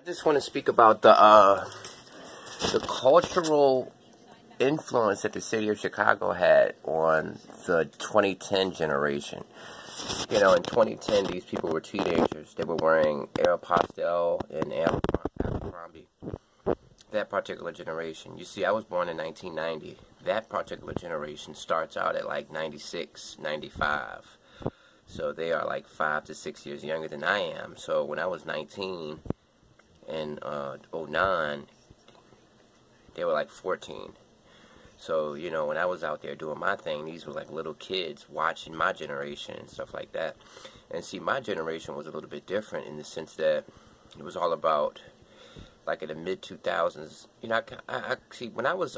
I just want to speak about the cultural influence that the city of Chicago had on the 2010 generation. You know, in 2010, these people were teenagers. They were wearing Aeropostale and Abercrombie. That particular generation. You see, I was born in 1990. That particular generation starts out at like 96, 95. So they are like 5 to 6 years younger than I am. So when I was 19 in 09, they were like 14. So, you know, when I was out there doing my thing, these were like little kids watching my generation and stuff like that. And see, my generation was a little bit different in the sense that it was all about, like in the mid-2000s, you know, I see, when I was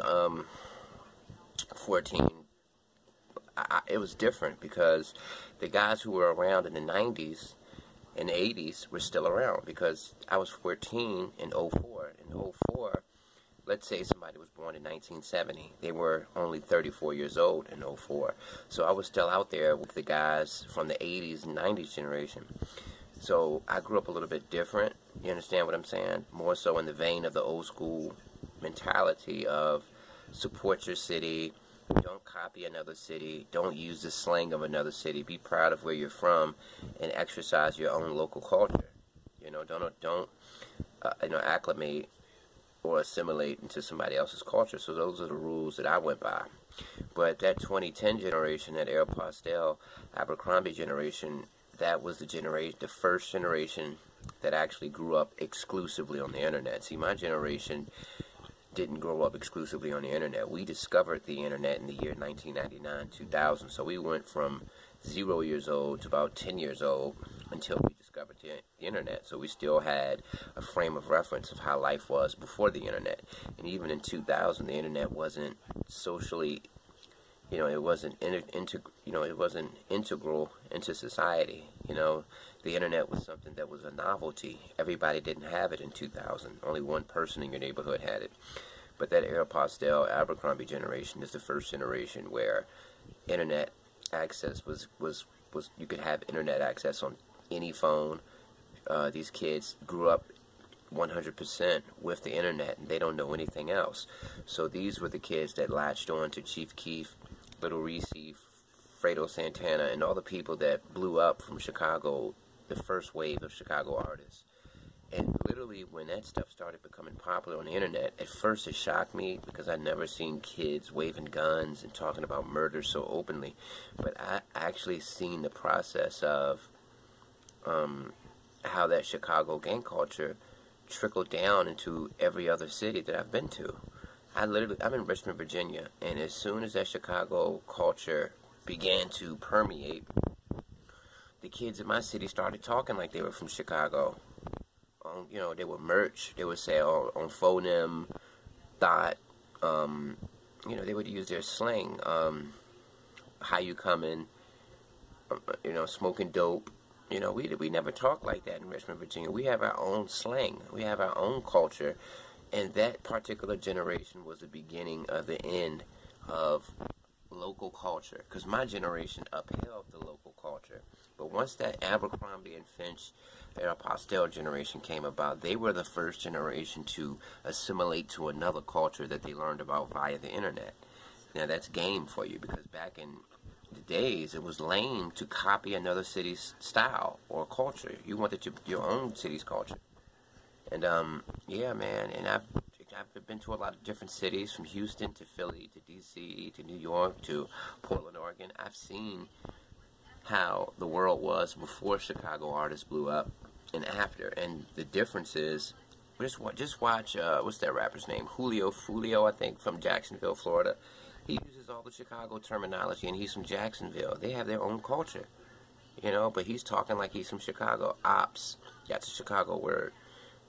14, it was different because the guys who were around in the 90s and 80s were still around because I was 14 in 04. In 04, let's say somebody was born in 1970. They were only 34 years old in 04. So I was still out there with the guys from the 80s and 90s generation. So I grew up a little bit different. You understand what I'm saying? More so in the vein of the old school mentality of support your city, don't copy another city, don't use the slang of another city, be proud of where you're from, and exercise your own local culture. You know, don't acclimate or assimilate into somebody else's culture. So those are the rules that I went by. But that 2010 generation, that Aeropostale Abercrombie generation, that was the first generation that actually grew up exclusively on the internet. See, my generation didn't grow up exclusively on the internet. We discovered the internet in the year 1999, 2000. So we went from 0 years old to about 10 years old until we discovered the internet. So we still had a frame of reference of how life was before the internet. And even in 2000, the internet wasn't socially, you know, it wasn't it wasn't integral into society. You know, the internet was something that was a novelty. Everybody didn't have it in 2000. Only one person in your neighborhood had it. But that Aeropostale Abercrombie generation is the first generation where internet access was you could have internet access on any phone. These kids grew up 100% with the internet, and they don't know anything else. So these were the kids that latched on to Chief Keef, Little Reese, Fredo Santana, and all the people that blew up from Chicago, the first wave of Chicago artists. And literally, when that stuff started becoming popular on the internet, at first it shocked me because I'd never seen kids waving guns and talking about murder so openly. But I actually seen the process of how that Chicago gang culture trickled down into every other city that I've been to. I'm in Richmond, Virginia, and as soon as that Chicago culture began to permeate, the kids in my city started talking like they were from Chicago. You know, they would merch, they would say on phonem, thought, you know, they would use their slang, how you coming, you know, smoking dope. You know, we never talk like that in Richmond, Virginia. We have our own slang. We have our own culture. And that particular generation was the beginning of the end of local culture. Because my generation upheld the local culture. But once that Abercrombie and Finch Aeropostale generation came about, they were the first generation to assimilate to another culture that they learned about via the internet. Now that's game for you, because back in the days, it was lame to copy another city's style or culture. You wanted your own city's culture. And yeah, man, and I've been to a lot of different cities, from Houston to Philly to DC to New York to Portland, Oregon. I've seen how the world was before Chicago artists blew up and after. And the difference is, just watch, what's that rapper's name? Julio Fulio, I think, from Jacksonville, Florida. He uses all the Chicago terminology, and he's from Jacksonville. They have their own culture, you know, but he's talking like he's from Chicago. Ops, that's a Chicago word,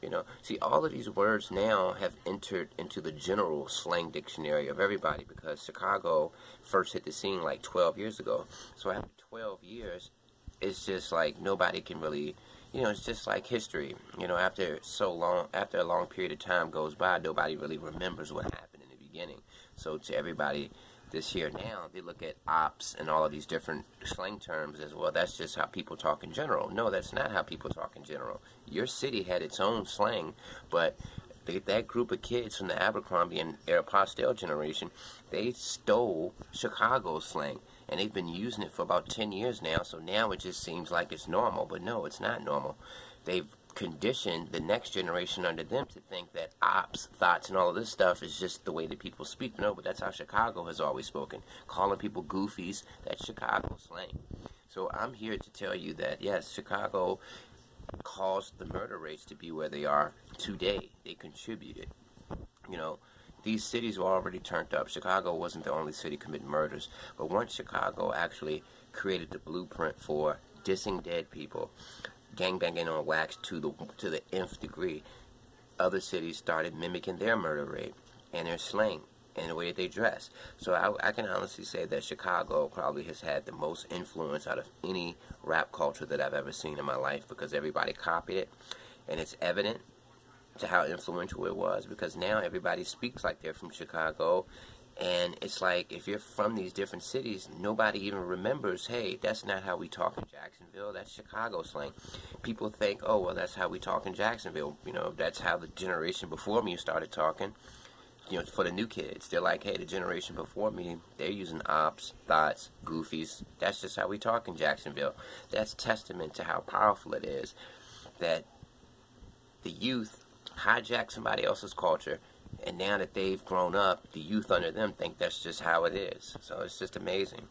you know. See, all of these words now have entered into the general slang dictionary of everybody because Chicago first hit the scene like 12 years ago. So after 12 years, it's just like nobody can really, you know, it's just like history. You know, after a long period of time goes by, nobody really remembers what happened in the beginning. So to everybody, this here now, they look at ops and all of these different slang terms as well. That's just how people talk in general. No, that's not how people talk in general. Your city had its own slang, but that group of kids from the Abercrombie and Aeropostale generation, they stole Chicago's slang, and they've been using it for about 10 years now, so now it just seems like it's normal, but no, it's not normal. They've conditioned the next generation under them to think that ops, thoughts, and all of this stuff is just the way that people speak. No, but that's how Chicago has always spoken. Calling people goofies, that's Chicago slang. So I'm here to tell you that, yes, Chicago caused the murder rates to be where they are today. They contributed. You know, these cities were already turned up. Chicago wasn't the only city committing murders, but once Chicago actually created the blueprint for dissing dead people, gangbanging on wax to the nth degree, other cities started mimicking their murder rate and their slang and the way that they dress. So I can honestly say that Chicago probably has had the most influence out of any rap culture that I've ever seen in my life, because everybody copied it, and it's evident to how influential it was, because now everybody speaks like they're from Chicago. And it's like, if you're from these different cities, nobody even remembers, hey, that's not how we talk in Jacksonville. That's Chicago slang. People think, oh, well, that's how we talk in Jacksonville. You know, that's how the generation before me started talking. You know, for the new kids, they're like, hey, the generation before me, they're using ops, thoughts, goofies. That's just how we talk in Jacksonville. That's testament to how powerful it is that the youth hijack somebody else's culture, and now that they've grown up, the youth under them think that's just how it is. So it's just amazing.